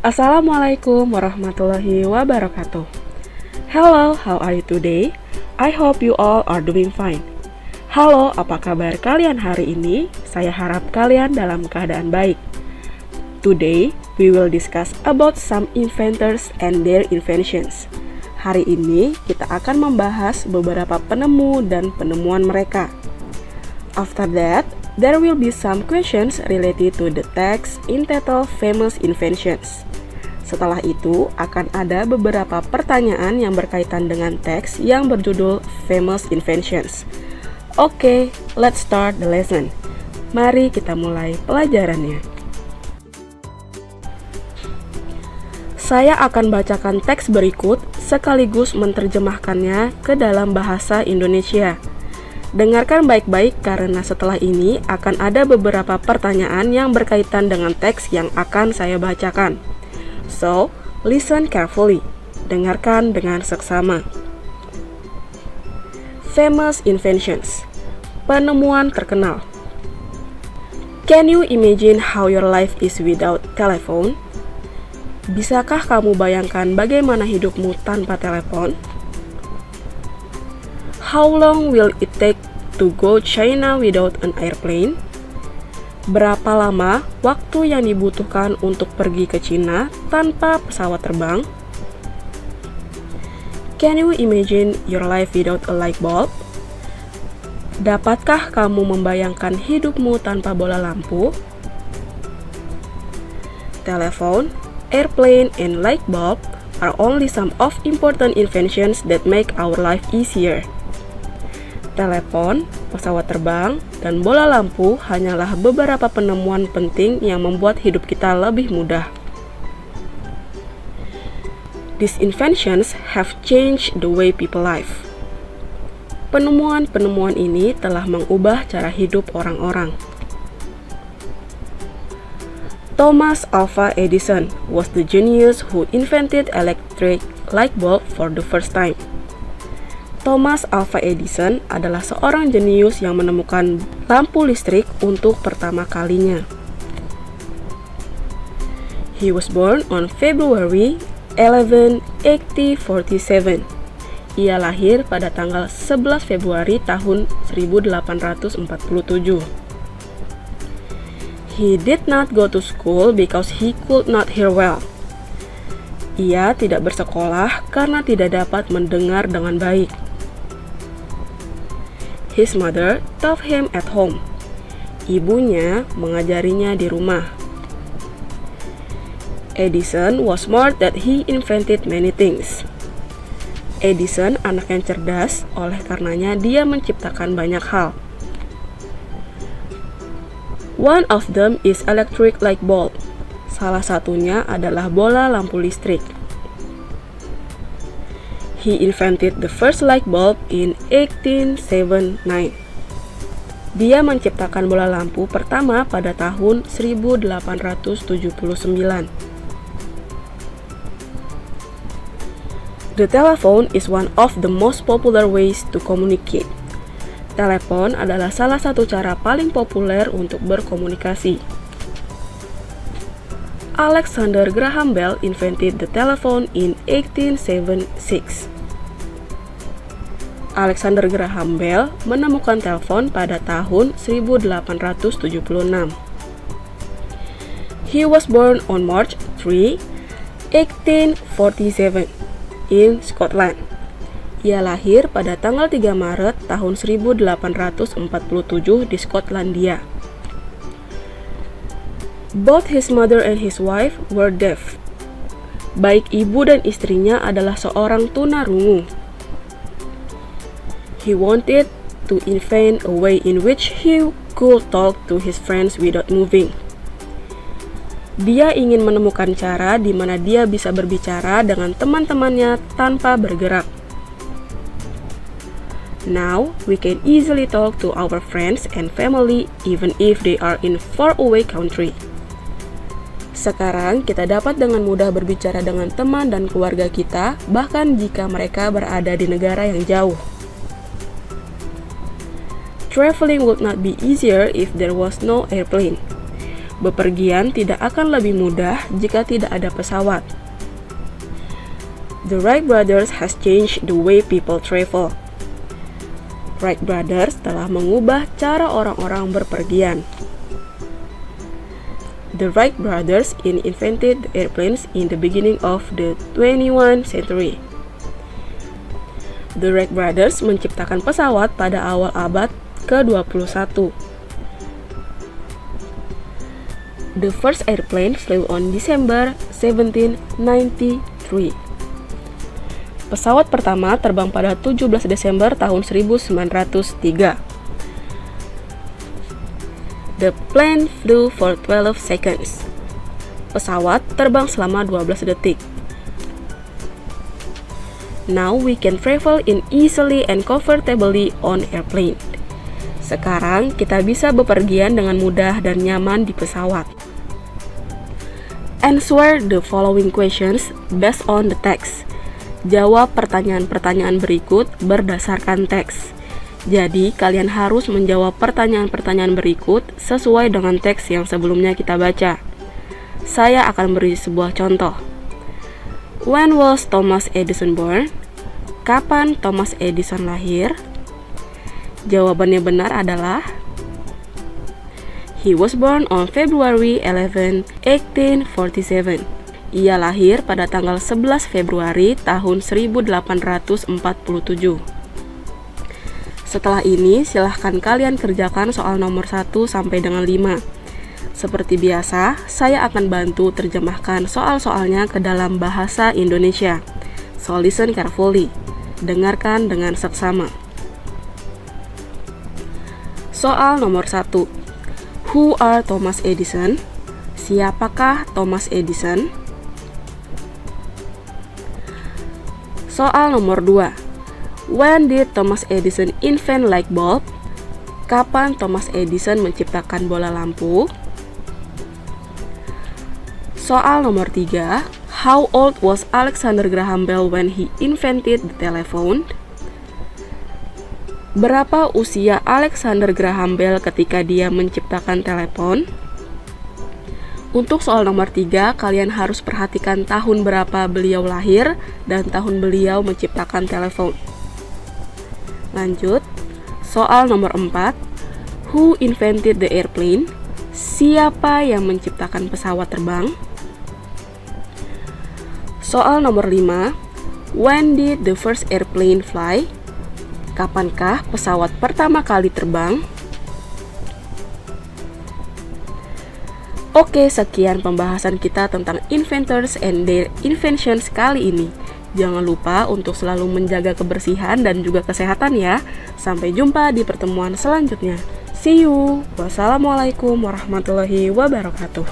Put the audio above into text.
Assalamualaikum warahmatullahi wabarakatuh. Hello, how are you today? I hope you all are doing fine. Halo, apa kabar kalian hari ini? Saya harap kalian dalam keadaan baik. Today, we will discuss about some inventors and their inventions. Hari ini, kita akan membahas beberapa penemu dan penemuan mereka. After that, there will be some questions related to the text entitled Famous Inventions. Setelah itu, akan ada beberapa pertanyaan yang berkaitan dengan teks yang berjudul Famous Inventions. Oke, let's start the lesson. Mari kita mulai pelajarannya. Saya akan bacakan teks berikut sekaligus menerjemahkannya ke dalam bahasa Indonesia. Dengarkan baik-baik karena setelah ini akan ada beberapa pertanyaan yang berkaitan dengan teks yang akan saya bacakan. So, listen carefully. Dengarkan dengan seksama. Famous inventions. Penemuan terkenal. Can you imagine how your life is without telephone? Bisakah kamu bayangkan bagaimana hidupmu tanpa telepon? How long will it take to go China without an airplane? Berapa lama waktu yang dibutuhkan untuk pergi ke Cina tanpa pesawat terbang? Can you imagine your life without a light bulb? Dapatkah kamu membayangkan hidupmu tanpa bola lampu? Telephone, airplane, and light bulb are only some of important inventions that make our life easier. Telepon, pesawat terbang, dan bola lampu hanyalah beberapa penemuan penting yang membuat hidup kita lebih mudah. These inventions have changed the way people live. Penemuan-penemuan ini telah mengubah cara hidup orang-orang. Thomas Alva Edison was the genius who invented electric light bulb for the first time. Thomas Alva Edison adalah seorang jenius yang menemukan lampu listrik untuk pertama kalinya. He was born on February 11, 1847. Ia lahir pada tanggal 11 Februari tahun 1847. He did not go to school because he could not hear well. Ia tidak bersekolah karena tidak dapat mendengar dengan baik. His mother taught him at home. Ibunya mengajarinya di rumah. Edison was smart that he invented many things. Edison anak yang cerdas, oleh karenanya dia menciptakan banyak hal. One of them is electric light bulb. Salah satunya adalah bola lampu listrik. He invented the first light bulb in 1879. Dia menciptakan bola lampu pertama pada tahun 1879. The telephone is one of the most popular ways to communicate. Telepon adalah salah satu cara paling populer untuk berkomunikasi. Alexander Graham Bell invented the telephone in 1876. Alexander Graham Bell menemukan telepon pada tahun 1876. He was born on March 3, 1847 in Scotland. Ia lahir pada tanggal 3 Maret tahun 1847 di Skotlandia. Both his mother and his wife were deaf. Baik ibu dan istrinya adalah seorang tunarungu. He wanted to invent a way in which he could talk to his friends without moving. Dia ingin menemukan cara di mana dia bisa berbicara dengan teman-temannya tanpa bergerak. Now, we can easily talk to our friends and family even if they are in faraway country. Sekarang kita dapat dengan mudah berbicara dengan teman dan keluarga kita, bahkan jika mereka berada di negara yang jauh. Traveling would not be easier if there was no airplane. Bepergian tidak akan lebih mudah jika tidak ada pesawat. The Wright brothers has changed the way people travel. Wright brothers telah mengubah cara orang-orang berpergian. The Wright brothers invented the airplanes in the beginning of the 21st century. The Wright brothers menciptakan pesawat pada awal abad ke-21. The first airplane flew on December 1793. Pesawat pertama terbang pada 17 Desember tahun 1903. The plane flew for 12 seconds. Pesawat terbang selama 12 detik. Now we can travel in easily and comfortably on airplane. Sekarang kita bisa bepergian dengan mudah dan nyaman di pesawat. Answer the following questions based on the text. Jawab pertanyaan-pertanyaan berikut berdasarkan teks. Jadi, kalian harus menjawab pertanyaan-pertanyaan berikut sesuai dengan teks yang sebelumnya kita baca. Saya akan beri sebuah contoh. When was Thomas Edison born? Kapan Thomas Edison lahir? Jawabannya benar adalah He was born on February 11, 1847. Ia lahir pada tanggal 11 Februari tahun 1847. Setelah ini, silahkan kalian kerjakan soal nomor 1 sampai dengan 5. Seperti biasa, saya akan bantu terjemahkan soal-soalnya ke dalam bahasa Indonesia. So listen carefully. Dengarkan dengan seksama. Soal nomor 1. Who are Thomas Edison? Siapakah Thomas Edison? Soal nomor 2. When did Thomas Edison invent light bulb? Kapan Thomas Edison menciptakan bola lampu? Soal nomor 3. How old was Alexander Graham Bell when he invented the telephone? Berapa usia Alexander Graham Bell ketika dia menciptakan telepon? Untuk soal nomor 3, kalian harus perhatikan tahun berapa beliau lahir dan tahun beliau menciptakan telepon. Lanjut, soal nomor 4. Who invented the airplane? Siapa yang menciptakan pesawat terbang? Soal nomor 5. When did the first airplane fly? Kapankah pesawat pertama kali terbang? Oke, sekian pembahasan kita tentang inventors and their inventions kali ini. Jangan lupa untuk selalu menjaga kebersihan dan juga kesehatan ya. Sampai jumpa di pertemuan selanjutnya. See you. Wassalamualaikum warahmatullahi wabarakatuh.